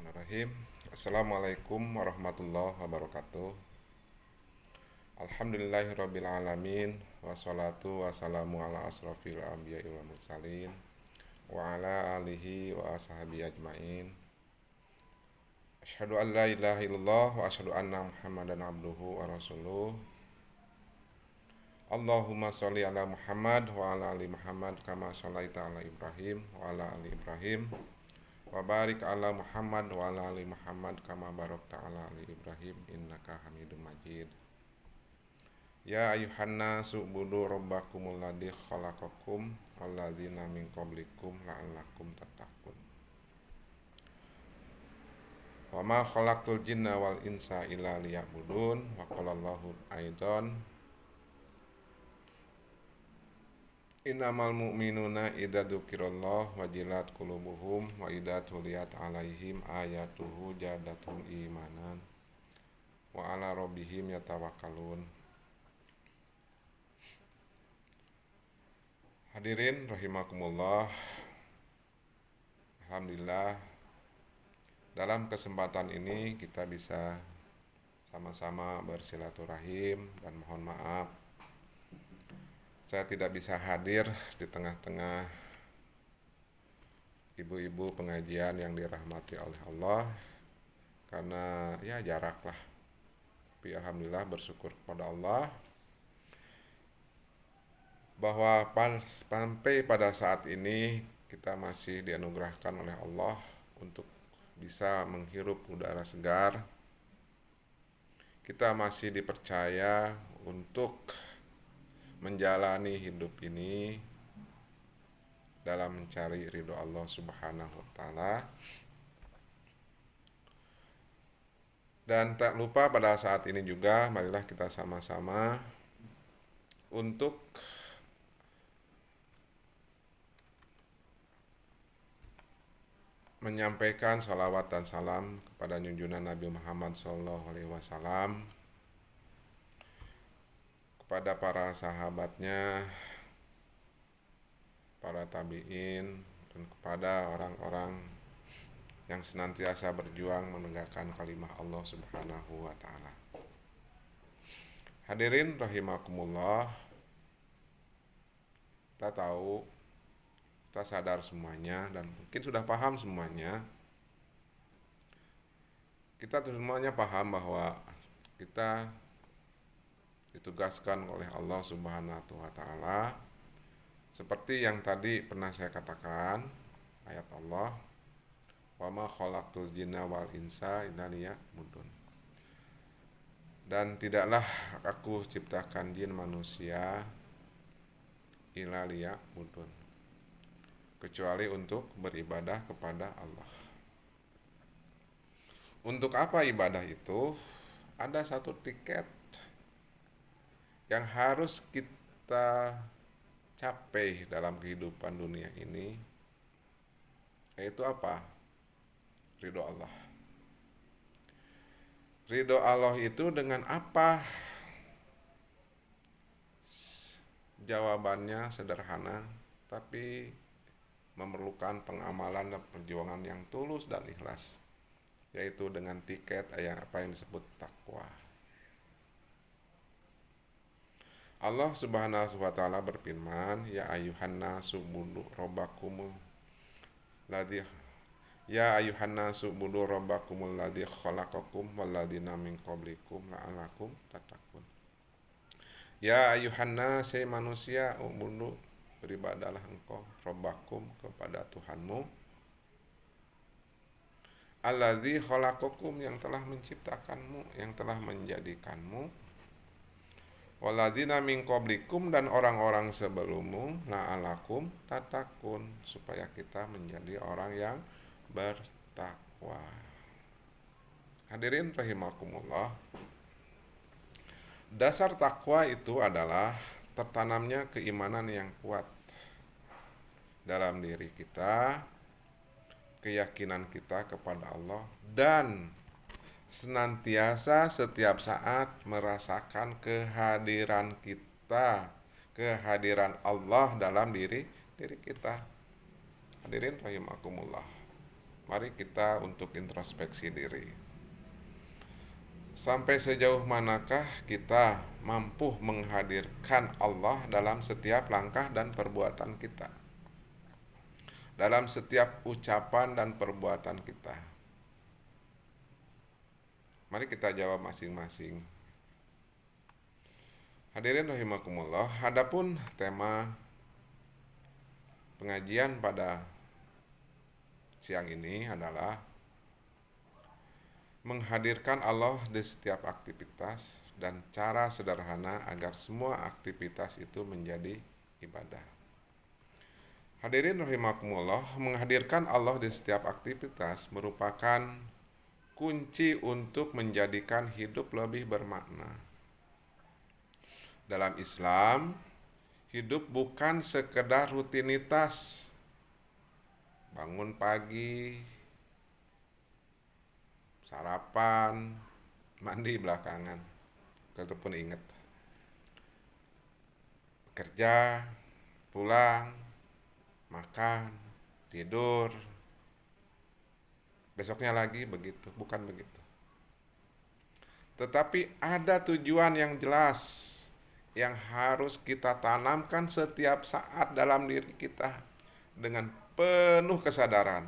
Bismillahirrahmanirrahim. Assalamualaikum warahmatullahi wabarakatuh. Alhamdulillahirrabbilalamin. Wassalatu wassalamu ala asrafil anbiya wal mursalin wa ala alihi wa ashabihi ajmain. Asyhadu an la ilaha illallah wa asyhadu anna Muhammadan abduhu wa rasuluh. Allahumma sholli ala Muhammad wa ala ali Muhammad kama shallaita ala Ibrahim wa ala ali Ibrahim wa barik ala Muhammad wa ala ali Muhammad kama barakta ala ali Ibrahim innaka Hamidum Majid. Ya ayuhan nasu budu rabbakumul ladzi khalaqakum walladzina min qablikum la'allakum tattaqun. Wa ma khalaqtul jinna wal insa illa liya'budun wa qala Allahu aidan innamal mu'minuna idza dzukirallah wajilat qulubuhum wa idza tuliyat 'alaihim ayatuhu zadatuhum imanan wa 'ala rabbihim yatawakkalun. Hadirin rahimakumullah. Alhamdulillah dalam kesempatan ini kita bisa sama-sama bersilaturahim dan mohon maaf saya tidak bisa hadir di tengah-tengah ibu-ibu pengajian yang dirahmati oleh Allah karena ya jarak lah. Tapi alhamdulillah bersyukur kepada Allah bahwa sampai pada saat ini kita masih dianugerahkan oleh Allah untuk bisa menghirup udara segar. Kita masih dipercaya untuk menjalani hidup ini dalam mencari ridho Allah Subhanahu wa taala. Dan tak lupa pada saat ini juga marilah kita sama-sama untuk menyampaikan salawat dan salam kepada junjungan Nabi Muhammad SAW, kepada para sahabatnya, para tabi'in, dan kepada orang-orang yang senantiasa berjuang menegakkan kalimah Allah Subhanahu wa taala. Hadirin rahimakumullah. Kita tahu, kita sadar semuanya dan mungkin sudah paham semuanya. Kita semuanya paham bahwa kita ditugaskan oleh Allah Subhanahu wa taala seperti yang tadi pernah saya katakan ayat Allah, wa ma khalaqtul jinna wal insa illa liya'budun. Dan tidaklah aku ciptakan jin manusia illa liya'budun, kecuali untuk beribadah kepada Allah. Untuk apa ibadah itu? Ada satu tiket yang harus kita capai dalam kehidupan dunia ini, yaitu apa? Ridho Allah. Ridho Allah itu dengan apa? Jawabannya sederhana, tapi memerlukan pengamalan dan perjuangan yang tulus dan ikhlas, yaitu dengan tiket apa yang disebut takwa. Allah Subhanahu wa taala berfirman, ya ayuhan nasu budu rabbakumul ladzi khalaqakum walladzina min qablikum la'allakum tattaqun. Ya ayuhan nas, manusia, ubudu, beribadahlah engkau rabbakum kepada Tuhanmu, alladzi khalaqakum yang telah menciptakanmu, yang telah menjadikanmu, waladzina min qablikum dan orang-orang sebelummu la'alakum tattaqun, supaya kita menjadi orang yang bertakwa. Hadirin rahimakumullah. Dasar takwa itu adalah tertanamnya keimanan yang kuat dalam diri kita, keyakinan kita kepada Allah, dan senantiasa setiap saat merasakan kehadiran kita, kehadiran Allah dalam diri kita. Hadirin rahimakumullah. Mari kita untuk introspeksi diri. Sampai sejauh manakah kita mampu menghadirkan Allah dalam setiap langkah dan perbuatan kita, dalam setiap ucapan dan perbuatan kita? Mari kita jawab masing-masing. Hadirin rahimakumullah, adapun tema pengajian pada siang ini adalah menghadirkan Allah di setiap aktivitas dan cara sederhana agar semua aktivitas itu menjadi ibadah. Hadirin rahimakumullah, menghadirkan Allah di setiap aktivitas merupakan kunci untuk menjadikan hidup lebih bermakna. Dalam Islam, hidup bukan sekedar rutinitas. Bangun pagi, sarapan, mandi belakangan. Kita pun ingat. Kerja, pulang, makan, tidur. Besoknya lagi begitu, bukan begitu. Tetapi ada tujuan yang jelas yang harus kita tanamkan setiap saat dalam diri kita dengan penuh kesadaran,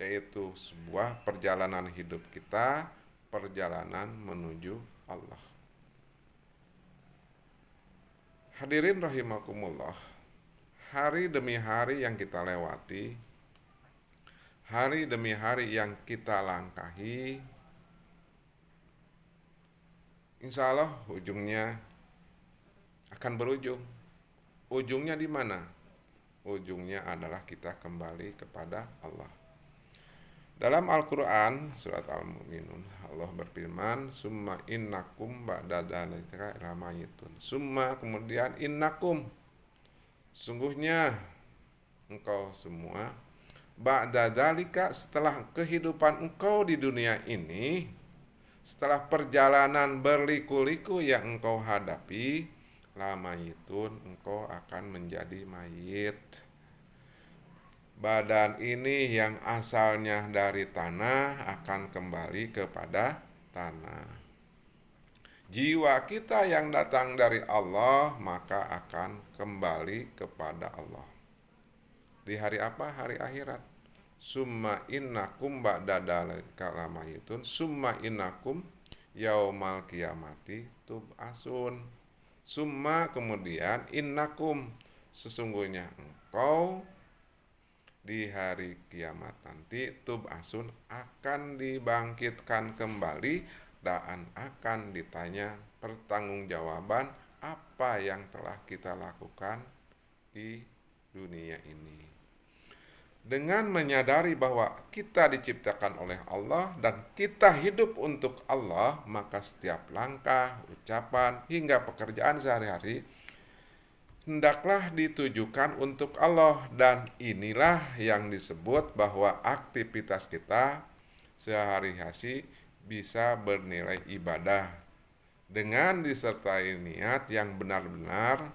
yaitu sebuah perjalanan hidup kita, perjalanan menuju Allah. Hadirin rahimakumullah, hari demi hari yang kita lewati, hari demi hari yang kita langkahi, insya Allah ujungnya akan berujung. Ujungnya di mana? Ujungnya adalah kita kembali kepada Allah. Dalam Al-Quran, surat Al-Mu'minun, Allah berfirman, summa innakum ba'da dzalika lamayitun. Summa, kemudian innakum, sungguhnya engkau semua, ba'da dzalika, setelah kehidupan engkau di dunia ini, setelah perjalanan berliku-liku yang engkau hadapi, lamayitun, engkau akan menjadi mayit. Badan ini yang asalnya dari tanah akan kembali kepada tanah. Jiwa kita yang datang dari Allah maka akan kembali kepada Allah. Di hari apa? Hari akhirat. Summa innakum ba'da dzalika lamayitun summa innakum yaumal qiyamati tub'asun. Summa, kemudian, innakum, sesungguhnya engkau di hari kiamat nanti tub'asun akan dibangkitkan kembali dan akan ditanya pertanggungjawaban apa yang telah kita lakukan di dunia ini. Dengan menyadari bahwa kita diciptakan oleh Allah dan kita hidup untuk Allah, maka setiap langkah, ucapan, hingga pekerjaan sehari-hari hendaklah ditujukan untuk Allah. Dan inilah yang disebut bahwa aktivitas kita sehari-hari bisa bernilai ibadah dengan disertai niat yang benar-benar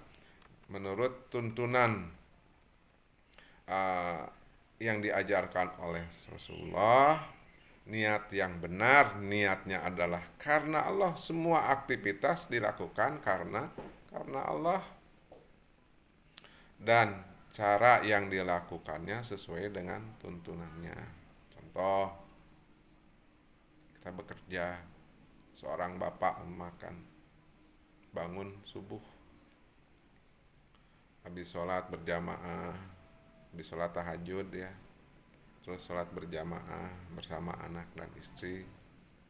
menurut tuntunan yang diajarkan oleh Rasulullah. Niat yang benar, niatnya adalah karena Allah. Semua aktivitas dilakukan karena Allah. Dan cara yang dilakukannya sesuai dengan tuntunannya. Contoh, kita bekerja, seorang bapak makan, bangun subuh, habis sholat berjamaah, habis sholat tahajud ya, terus sholat berjamaah bersama anak dan istri,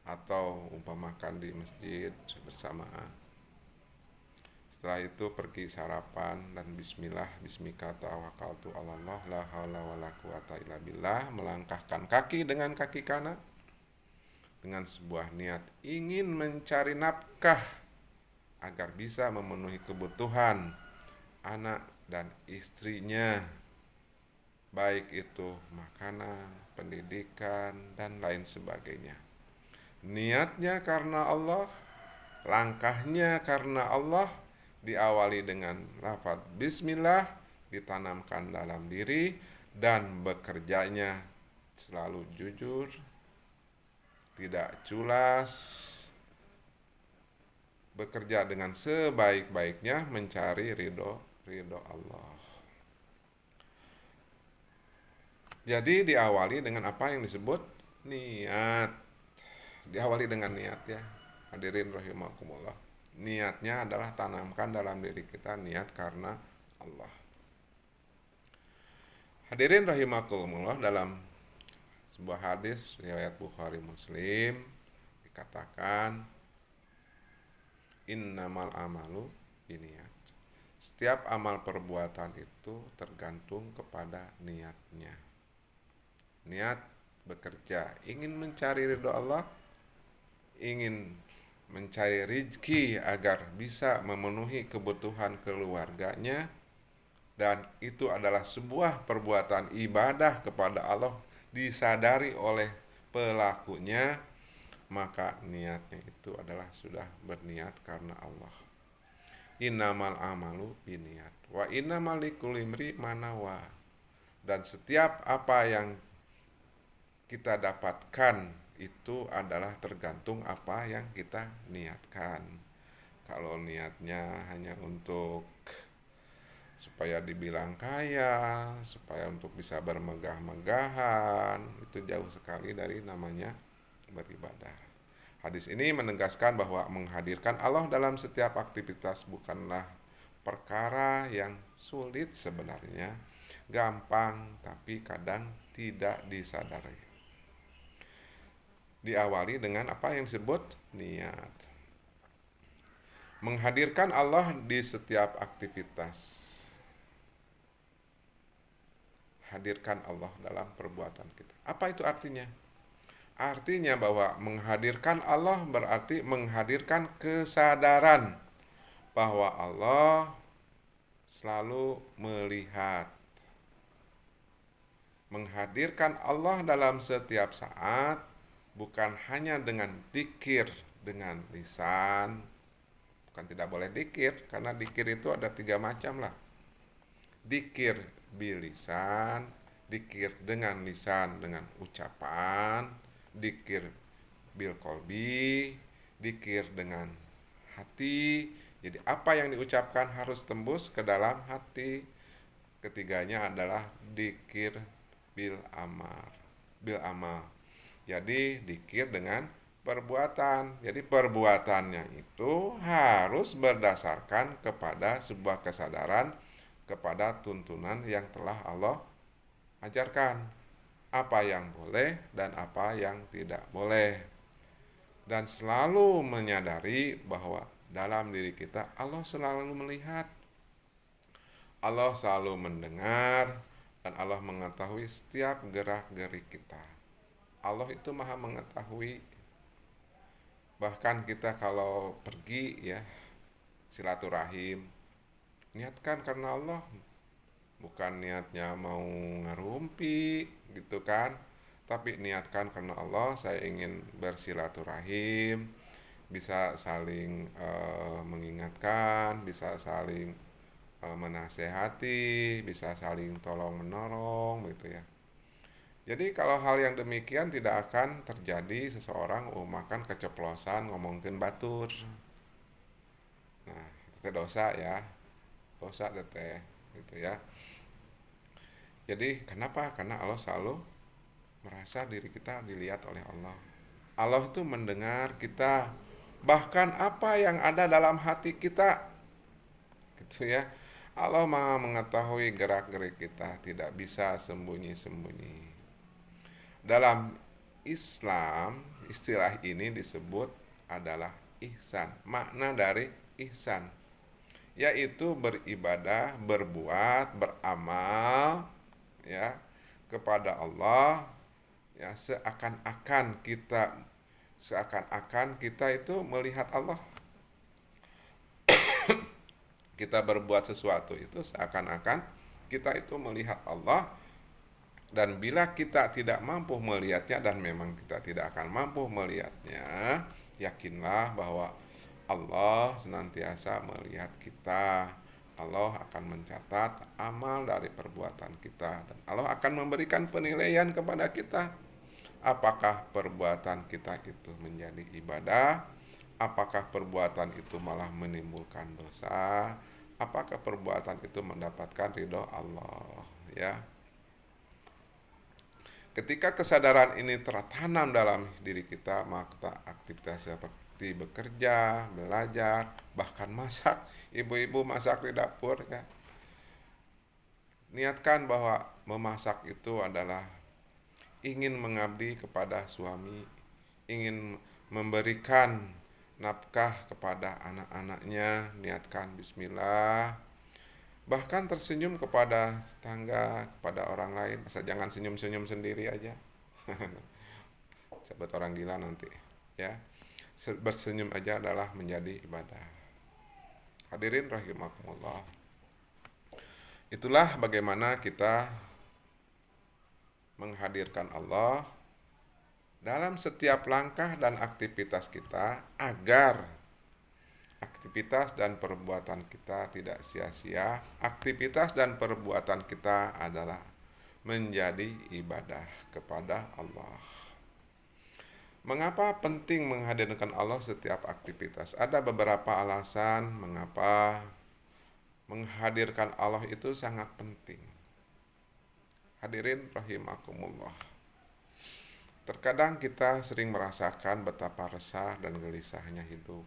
atau umpamakan di masjid bersamaan. Setelah itu pergi sarapan dan bismillah, bismika tawakkaltu 'alallah la haula wala quwata illa billah, melangkahkan kaki dengan kaki kanan dengan sebuah niat ingin mencari nafkah agar bisa memenuhi kebutuhan anak dan istrinya, baik itu makanan, pendidikan, dan lain sebagainya. Niatnya karena Allah, langkahnya karena Allah, diawali dengan lafaz bismillah, ditanamkan dalam diri, dan bekerjanya selalu jujur, tidak culas, bekerja dengan sebaik-baiknya mencari ridho Allah. Jadi diawali dengan apa yang disebut niat. Diawali dengan niat ya. Hadirin rahimakumullah. Niatnya adalah tanamkan dalam diri kita niat karena Allah. Hadirin rahimakumullah, dalam sebuah hadis riwayat Bukhari Muslim dikatakan innamal amalu binniat. Setiap amal perbuatan itu tergantung kepada niatnya. Niat bekerja, ingin mencari ridho Allah, ingin mencari rezeki agar bisa memenuhi kebutuhan keluarganya, dan itu adalah sebuah perbuatan ibadah kepada Allah disadari oleh pelakunya, maka niatnya itu adalah sudah berniat karena Allah. Innamal amalu binniat wa innamal likulli imri ma nawa. Dan setiap apa yang kita dapatkan itu adalah tergantung apa yang kita niatkan. Kalau niatnya hanya untuk supaya dibilang kaya, supaya untuk bisa bermegah-megahan, itu jauh sekali dari namanya beribadah. Hadis ini menegaskan bahwa menghadirkan Allah dalam setiap aktivitas bukanlah perkara yang sulit sebenarnya, gampang tapi kadang tidak disadari. Diawali dengan apa yang disebut niat. Menghadirkan Allah di setiap aktivitas. Hadirkan Allah dalam perbuatan kita. Apa itu artinya? Artinya bahwa menghadirkan Allah berarti menghadirkan kesadaran bahwa Allah selalu melihat. Menghadirkan Allah dalam setiap saat bukan hanya dengan dzikir dengan lisan. Bukan tidak boleh dzikir, karena dzikir itu ada 3 macam lah. Dzikir bilisan, dzikir dengan lisan dengan ucapan, dzikir bil qalbi, dzikir dengan hati. Jadi apa yang diucapkan harus tembus ke dalam hati. Ketiganya adalah dzikir bil amal. Jadi dzikir dengan perbuatan. Jadi perbuatannya itu harus berdasarkan kepada sebuah kesadaran kepada tuntunan yang telah Allah ajarkan. Apa yang boleh dan apa yang tidak boleh. Dan selalu menyadari bahwa dalam diri kita Allah selalu melihat. Allah selalu mendengar dan Allah mengetahui setiap gerak-gerik kita. Allah itu maha mengetahui. Bahkan kita kalau pergi ya silaturahim, niatkan karena Allah, bukan niatnya mau ngerumpi gitu kan, tapi niatkan karena Allah, saya ingin bersilaturahim, bisa saling mengingatkan, bisa saling menasehati, bisa saling tolong menolong gitu ya. Jadi kalau hal yang demikian tidak akan terjadi seseorang makan keceplosan ngomongin batur. Nah, itu dosa ya. Dosa teteh gitu ya. Jadi kenapa? Karena Allah selalu merasa diri kita dilihat oleh Allah. Allah itu mendengar kita, bahkan apa yang ada dalam hati kita. Gitu ya. Allah Maha mengetahui gerak-gerik kita, tidak bisa sembunyi-sembunyi. Dalam Islam, istilah ini disebut adalah ihsan. Makna dari ihsan yaitu beribadah, berbuat, beramal ya kepada Allah ya seakan-akan kita itu melihat Allah. Kita berbuat sesuatu itu seakan-akan kita itu melihat Allah. Dan bila kita tidak mampu melihatnya, dan memang kita tidak akan mampu melihatnya, yakinlah bahwa Allah senantiasa melihat kita. Allah akan mencatat amal dari perbuatan kita dan Allah akan memberikan penilaian kepada kita. Apakah perbuatan kita itu menjadi ibadah? Apakah perbuatan itu malah menimbulkan dosa? Apakah perbuatan itu mendapatkan ridho Allah? Ya. Ketika kesadaran ini tertanam dalam diri kita, maka aktivitas seperti bekerja, belajar, bahkan masak, ibu-ibu masak di dapur ya. Niatkan bahwa memasak itu adalah ingin mengabdi kepada suami, ingin memberikan nafkah kepada anak-anaknya, niatkan bismillah. Bahkan tersenyum kepada tetangga, kepada orang lain. Asal jangan senyum-senyum sendiri aja. Sebut orang gila nanti. Ya, bersenyum aja adalah menjadi ibadah. Hadirin rahimakumullah. Itulah bagaimana kita menghadirkan Allah dalam setiap langkah dan aktivitas kita agar aktivitas dan perbuatan kita tidak sia-sia. Aktivitas dan perbuatan kita adalah menjadi ibadah kepada Allah. Mengapa penting menghadirkan Allah setiap aktivitas? Ada beberapa alasan mengapa menghadirkan Allah itu sangat penting. Hadirin rahimakumullah. Terkadang kita sering merasakan betapa resah dan gelisahnya hidup.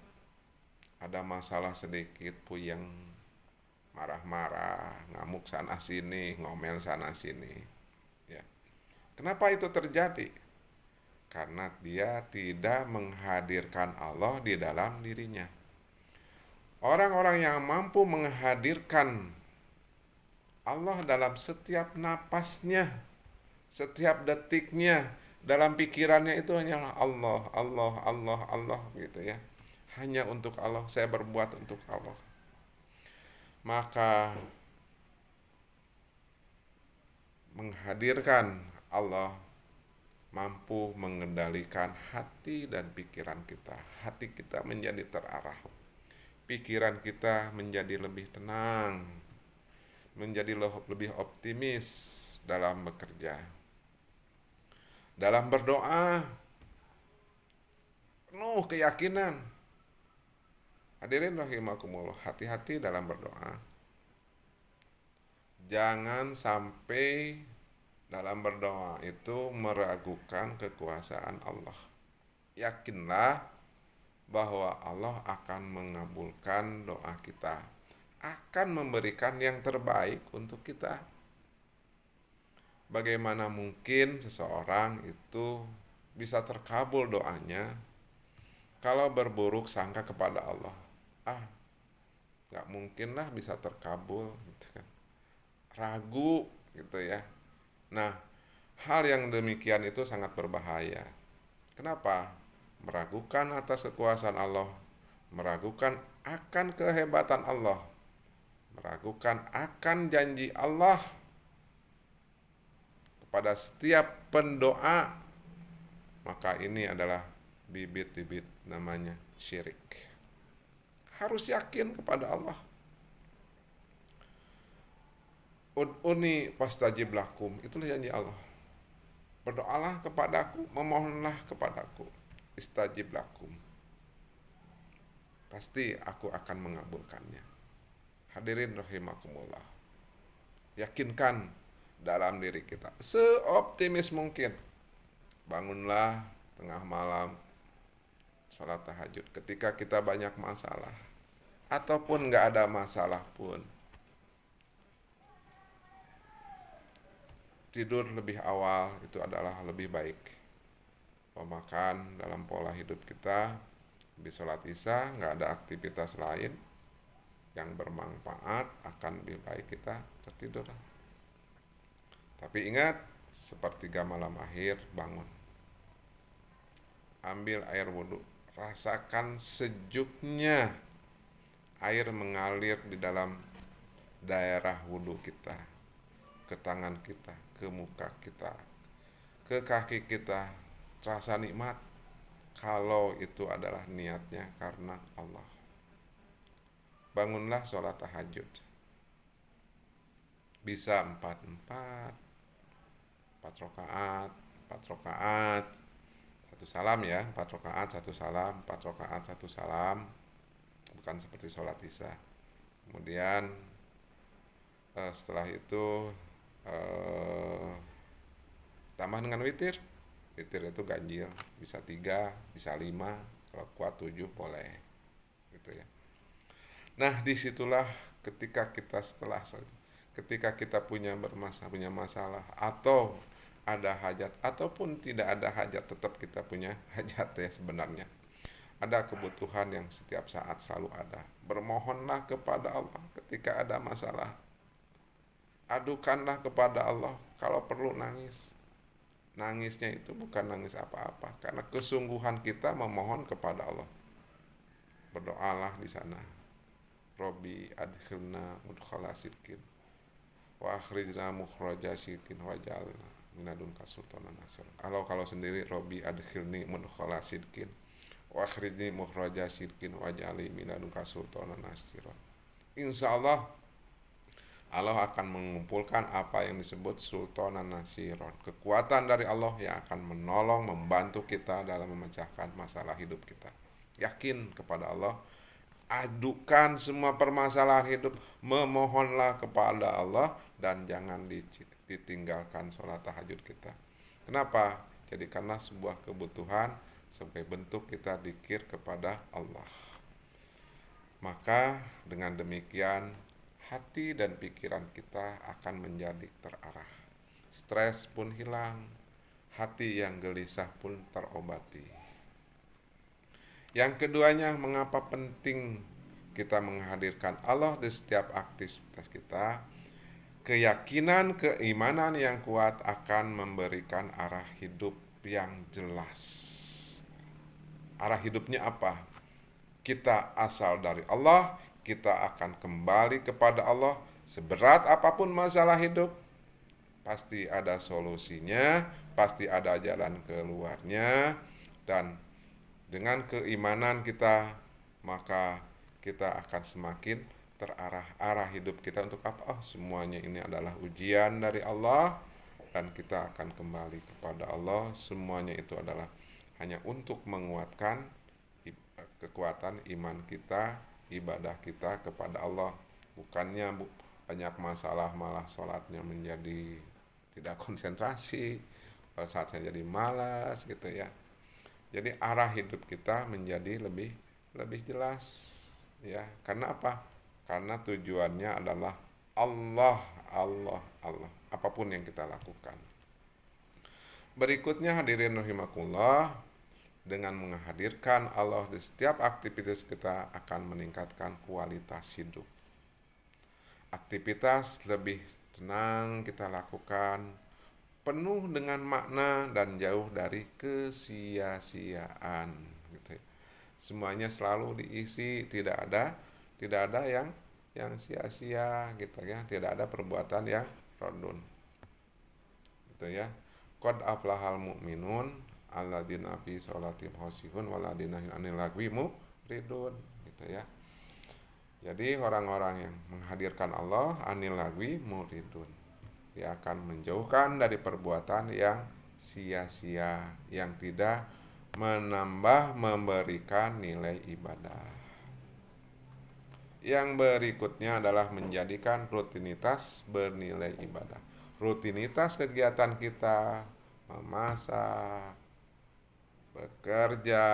Ada masalah sedikit puyeng, marah-marah, ngamuk sana sini, ngomel sana sini. Ya. Kenapa itu terjadi? Karena dia tidak menghadirkan Allah di dalam dirinya. Orang-orang yang mampu menghadirkan Allah dalam setiap napasnya, setiap detiknya, dalam pikirannya itu hanyalah Allah, Allah, Allah, Allah gitu ya. Hanya untuk Allah, saya berbuat untuk Allah. Maka menghadirkan Allah mampu mengendalikan hati dan pikiran kita. Hati kita menjadi terarah. Pikiran kita menjadi lebih tenang, menjadi lebih optimis dalam bekerja. Dalam berdoa, penuh keyakinan. Hadirin rahimakumullah, hati-hati dalam berdoa. Jangan sampai dalam berdoa itu meragukan kekuasaan Allah. Yakinlah bahwa Allah akan mengabulkan doa kita, akan memberikan yang terbaik untuk kita. Bagaimana mungkin seseorang itu bisa terkabul doanya kalau berburuk sangka kepada Allah? Gak mungkin lah bisa terkabul gitu kan. Ragu gitu ya. Nah, hal yang demikian itu sangat berbahaya. Kenapa? Meragukan atas kekuasaan Allah, meragukan akan kehebatan Allah, meragukan akan janji Allah kepada setiap pendoa, maka ini adalah bibit-bibit namanya syirik. Harus yakin kepada Allah. Ud'uni fastajib lakum, itulah janji Allah. Berdoalah kepadaku, memohonlah kepadaku, istajib lakum. Pasti aku akan mengabulkannya. Hadirin rahimakumullah. Yakinkan dalam diri kita seoptimis mungkin. Bangunlah tengah malam, sholat tahajud ketika kita banyak masalah, ataupun gak ada masalah pun. Tidur lebih awal itu adalah lebih baik. Makan dalam pola hidup kita, habis sholat isya gak ada aktivitas lain yang bermanfaat, akan lebih baik kita tertidur. Tapi ingat, sepertiga malam akhir bangun, ambil air wudhu, rasakan sejuknya air mengalir di dalam daerah wudhu kita, ke tangan kita, ke muka kita, ke kaki kita. Terasa nikmat kalau itu adalah niatnya karena Allah. Bangunlah sholat tahajud. Bisa 4 rakaat, 1 salam ya, 4 rakaat 1 salam, 4 rakaat 1 salam, bukan seperti sholat isya. Kemudian setelah itu eh, tambah dengan witir. Witir itu ganjil, bisa 3, bisa 5, kalau kuat 7 boleh, gitu ya. Nah, disitulah ketika kita punya masalah atau ada hajat ataupun tidak ada hajat, tetap kita punya hajat ya sebenarnya. Ada kebutuhan yang setiap saat selalu ada. Bermohonlah kepada Allah ketika ada masalah. Adukanlah kepada Allah, kalau perlu nangis. Nangisnya itu bukan nangis apa-apa, karena kesungguhan kita memohon kepada Allah. Berdoalah di sana. Robi adkhilna mudkhala sidqin wa akhrijna mukhraja sidqin wajalna minadunka sultanan nasir. Kalau sendiri Robi adkhilni mudkhala sidqin wa akhrijni mukhraja sidqin wajali minadunka sultanan nasir. Insyaallah Allah akan mengumpulkan apa yang disebut sultanan nasiron, kekuatan dari Allah yang akan menolong, membantu kita dalam memecahkan masalah hidup kita. Yakin kepada Allah, adukan semua permasalahan hidup, memohonlah kepada Allah, dan jangan ditinggalkan sholat tahajud kita. Kenapa? Jadikanlah sebuah kebutuhan sebagai bentuk kita dzikir kepada Allah. Maka dengan demikian hati dan pikiran kita akan menjadi terarah. Stres pun hilang, hati yang gelisah pun terobati. Yang keduanya, mengapa penting kita menghadirkan Allah di setiap aktivitas kita? Keyakinan, keimanan yang kuat akan memberikan arah hidup yang jelas. Arah hidupnya apa? Kita asal dari Allah, kita akan kembali kepada Allah. Seberat apapun masalah hidup, pasti ada solusinya, pasti ada jalan keluarnya. Dan dengan keimanan kita, maka kita akan semakin terarah. Arah hidup kita untuk apa? Semuanya ini adalah ujian dari Allah, dan kita akan kembali kepada Allah. Semuanya itu adalah hanya untuk menguatkan kekuatan iman kita, ibadah kita kepada Allah. Bukannya banyak masalah malah sholatnya menjadi tidak konsentrasi, saatnya jadi malas gitu ya. Jadi arah hidup kita menjadi lebih jelas ya. Karena apa? Karena tujuannya adalah Allah, Allah, Allah. Apapun yang kita lakukan. Berikutnya hadirin rahimakumullah, dengan menghadirkan Allah di setiap aktivitas kita akan meningkatkan kualitas hidup. Aktivitas lebih tenang kita lakukan, penuh dengan makna dan jauh dari kesia-siaan gitu. Semuanya selalu diisi, tidak ada yang sia-sia gitu ya, tidak ada perbuatan yang rodun gitu ya. Qad aflahal mu'minun alladzina fi sholatihim khashihun waladina anil lagwi muridun gitu ya. Jadi orang-orang yang menghadirkan Allah anil lagwi muridun, dia akan menjauhkan dari perbuatan yang sia-sia, yang tidak menambah memberikan nilai ibadah. Yang berikutnya adalah menjadikan rutinitas bernilai ibadah. Rutinitas kegiatan kita memasak, bekerja,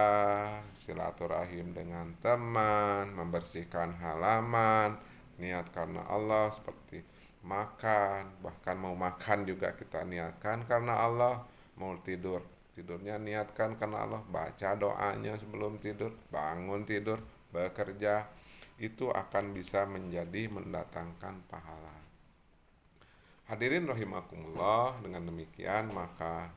silaturahim dengan teman, membersihkan halaman, niat karena Allah, seperti makan, bahkan mau makan juga kita niatkan karena Allah, mau tidurnya niatkan karena Allah, baca doanya sebelum tidur, bangun tidur, bekerja, itu akan bisa menjadi mendatangkan pahala. Hadirin rahimakumullah, dengan demikian maka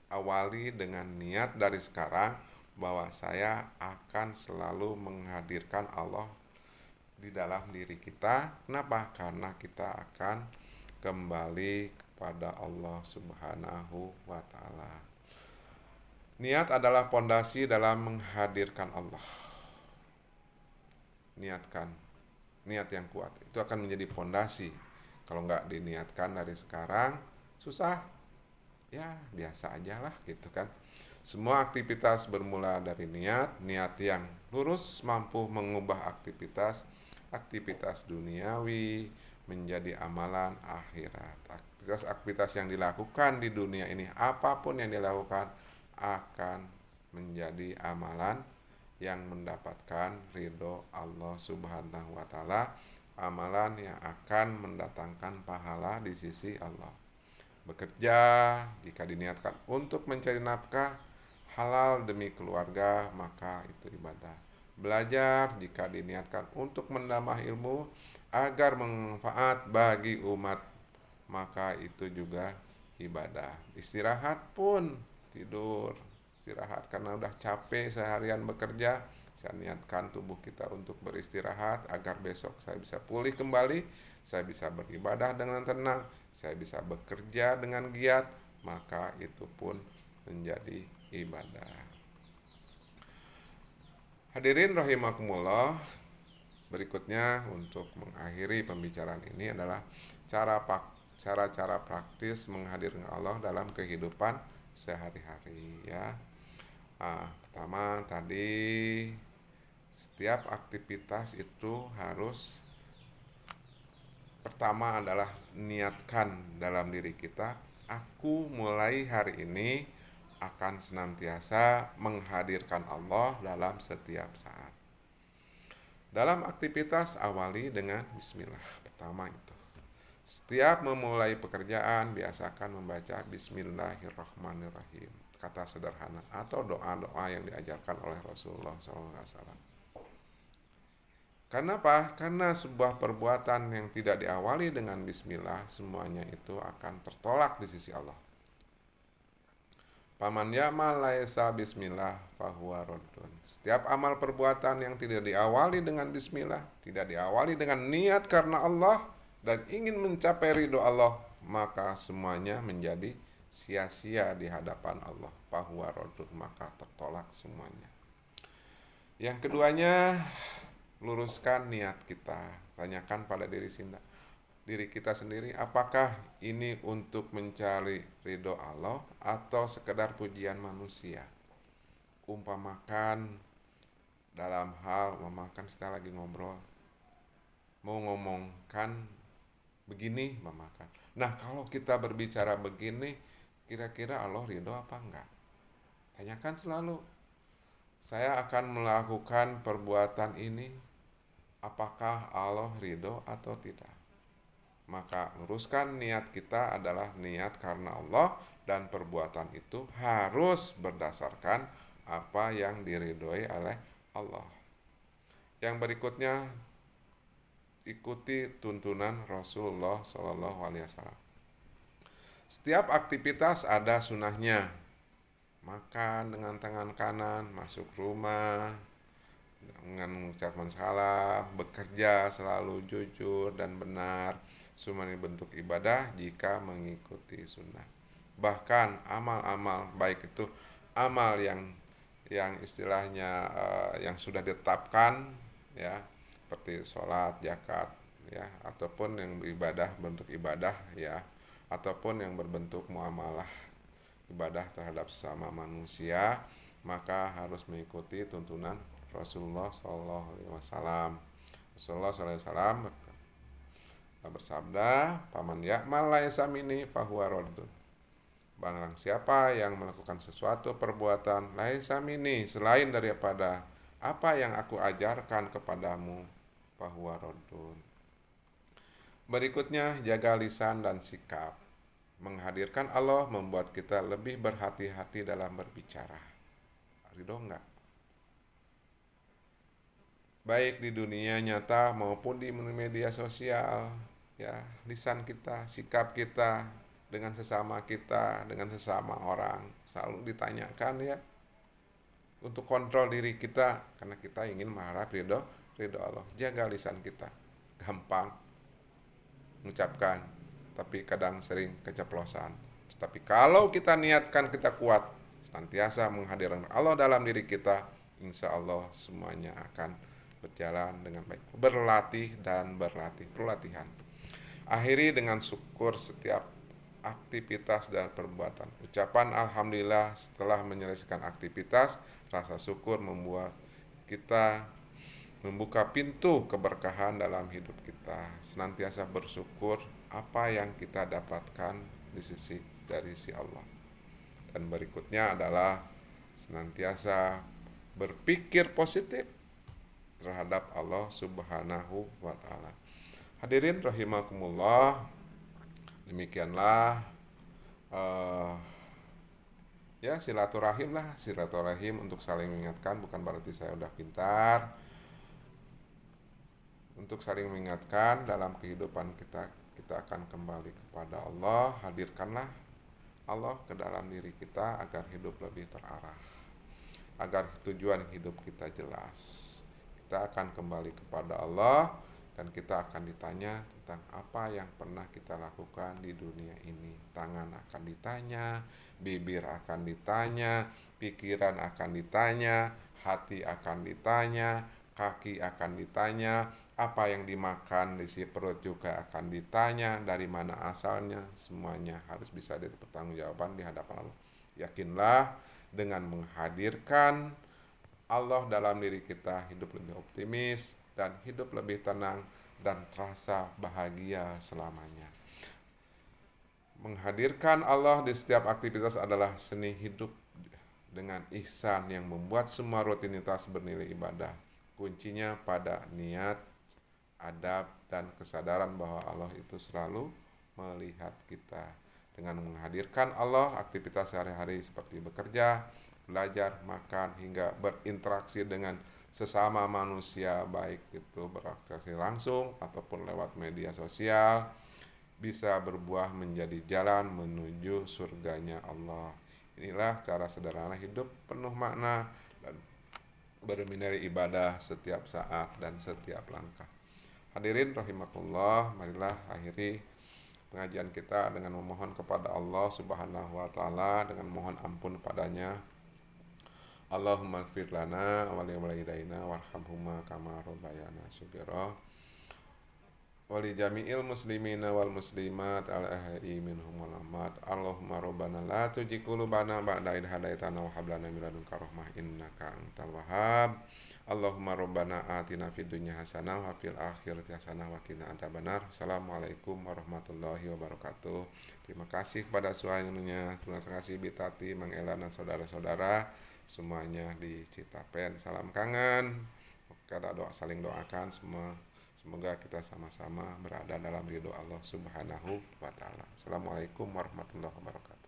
awali dengan niat dari sekarang bahwa saya akan selalu menghadirkan Allah di dalam diri kita. Kenapa? Karena kita akan kembali kepada Allah Subhanahu wa ta'ala. Niat adalah pondasi dalam menghadirkan Allah. Niatkan niat yang kuat. Itu akan menjadi fondasi. Kalau nggak diniatkan dari sekarang, susah. Ya, biasa aja lah gitu kan. Semua aktivitas bermula dari niat, niat yang lurus mampu mengubah aktivitas duniawi menjadi amalan akhirat. Aktivitas yang dilakukan di dunia ini, apapun yang dilakukan akan menjadi amalan yang mendapatkan ridho Allah Subhanahu wa taala, amalan yang akan mendatangkan pahala di sisi Allah. Bekerja jika diniatkan untuk mencari nafkah halal demi keluarga, maka itu ibadah. Belajar jika diniatkan untuk menambah ilmu agar bermanfaat bagi umat, maka itu juga ibadah. Istirahat pun, tidur, istirahat karena udah capek seharian bekerja, saya niatkan tubuh kita untuk beristirahat agar besok saya bisa pulih kembali, saya bisa beribadah dengan tenang, saya bisa bekerja dengan giat, maka itu pun menjadi ibadah. Hadirin rahimakumullah, berikutnya untuk mengakhiri pembicaraan ini adalah cara-cara praktis menghadirkan Allah dalam kehidupan sehari-hari ya. Pertama tadi, setiap aktivitas itu harus pertama adalah niatkan dalam diri kita, aku mulai hari ini akan senantiasa menghadirkan Allah dalam setiap saat. Dalam aktivitas awali dengan bismillah. Pertama itu. Setiap memulai pekerjaan biasakan membaca bismillahirrahmanirrahim. Kata sederhana atau doa-doa yang diajarkan oleh Rasulullah SAW. Karena apa? Karena sebuah perbuatan yang tidak diawali dengan bismillah, semuanya itu akan tertolak di sisi Allah. Paman ya'mal laisa bismillah fahuwa raddun. Setiap amal perbuatan yang tidak diawali dengan bismillah, tidak diawali dengan niat karena Allah dan ingin mencapai ridho Allah, maka semuanya menjadi sia-sia di hadapan Allah. Fahuwa raddun, maka tertolak semuanya. Yang keduanya, luruskan niat kita. Tanyakan pada diri kita sendiri, apakah ini untuk mencari ridho Allah atau sekedar pujian manusia. Umpamakan dalam hal kita lagi ngobrol, mau ngomongkan begini, memakan. Nah, kalau kita berbicara begini, kira-kira Allah ridho apa enggak? Tanyakan selalu, saya akan melakukan perbuatan ini, apakah Allah ridho atau tidak? Maka luruskan niat kita adalah niat karena Allah, dan perbuatan itu harus berdasarkan apa yang diridhoi oleh Allah. Yang berikutnya, ikuti tuntunan Rasulullah SAW. Setiap aktivitas ada sunahnya. Makan dengan tangan kanan, masuk rumah dengan mengucapkan salam, bekerja selalu jujur dan benar, semua ini bentuk ibadah jika mengikuti sunnah. Bahkan amal-amal baik itu amal yang istilahnya yang sudah ditetapkan ya, seperti sholat, zakat ya, ataupun yang beribadah bentuk ibadah ya, ataupun yang berbentuk muamalah ibadah terhadap sesama manusia, maka harus mengikuti tuntunan Rasulullah SAW. Rasulullah SAW bersabda, paman ya'mal laisa minni fahuwa raddun. Barang siapa yang melakukan sesuatu perbuatan laisa minni, selain daripada apa yang aku ajarkan kepadamu, fahuwa raddun. Berikutnya, jaga lisan dan sikap. Menghadirkan Allah membuat kita lebih berhati-hati dalam berbicara. Ridho enggak? Baik di dunia nyata maupun di media sosial ya, lisan kita, sikap kita dengan sesama kita, dengan sesama orang selalu ditanyakan ya, untuk kontrol diri kita karena kita ingin mengharap ridho Allah. Jaga lisan kita. Gampang mengucapkan, tapi kadang sering keceplosan. Tapi kalau kita niatkan, kita kuat senantiasa menghadirkan Allah dalam diri kita, insya Allah semuanya akan berjalan dengan baik. Berlatih dan berlatih, pelatihan. Akhiri dengan syukur setiap aktivitas dan perbuatan. Ucapan alhamdulillah setelah menyelesaikan aktivitas, rasa syukur membuat kita membuka pintu keberkahan dalam hidup kita. Senantiasa bersyukur apa yang kita dapatkan dari sisi Allah. Dan berikutnya adalah senantiasa berpikir positif terhadap Allah Subhanahu wa taala. Hadirin rahimakumullah, demikianlah ya silaturahim untuk saling mengingatkan, bukan berarti saya udah pintar. Untuk saling mengingatkan dalam kehidupan kita akan kembali kepada Allah. Hadirkanlah Allah ke dalam diri kita agar hidup lebih terarah, agar tujuan hidup kita jelas. Kita akan kembali kepada Allah dan kita akan ditanya tentang apa yang pernah kita lakukan di dunia ini. Tangan akan ditanya, bibir akan ditanya, pikiran akan ditanya, hati akan ditanya, kaki akan ditanya, apa yang dimakan di si perut juga akan ditanya, dari mana asalnya. Semuanya harus bisa dipertanggungjawabkan di hadapan Allah. Yakinlah dengan menghadirkan Allah dalam diri kita, hidup lebih optimis dan hidup lebih tenang dan terasa bahagia selamanya. Menghadirkan Allah di setiap aktivitas adalah seni hidup dengan ihsan yang membuat semua rutinitas bernilai ibadah. Kuncinya pada niat, adab, dan kesadaran bahwa Allah itu selalu melihat kita. Dengan menghadirkan Allah, aktivitas sehari-hari seperti bekerja, belajar, makan, hingga berinteraksi dengan sesama manusia, baik itu berinteraksi langsung ataupun lewat media sosial, bisa berbuah menjadi jalan menuju surganya Allah. Inilah cara sederhana hidup penuh makna dan bernilai ibadah setiap saat dan setiap langkah. Hadirin rahimakumullah, marilah akhiri pengajian kita dengan memohon kepada Allah Subhanahu wa taala, dengan mohon ampun padanya. Allahumma ighfir lana wa li walidayna warhamhuma kama rabbayana shaghira. Wa li jami'il muslimina wal muslimat al ahya'i minhum wal amwat. Allahumma rabbana la tuzigh qulubana ba'da idh hadaitana wa hab lana min ladunka rahmah innaka antal wahhab. Allahumma rabbana atina fid dunya hasanah wa fil akhirati hasanah wa qina adzabannar. Assalamualaikum warahmatullahi wabarakatuh. Terima kasih kepada semuanya. Terima kasih Bitati, Mang Ela, dan saudara-saudara semuanya di Citapen. Salam kangen. Kita saling doakan semua. Semoga kita sama-sama berada dalam ridho Allah Subhanahu wa taala. Assalamualaikum warahmatullahi wabarakatuh.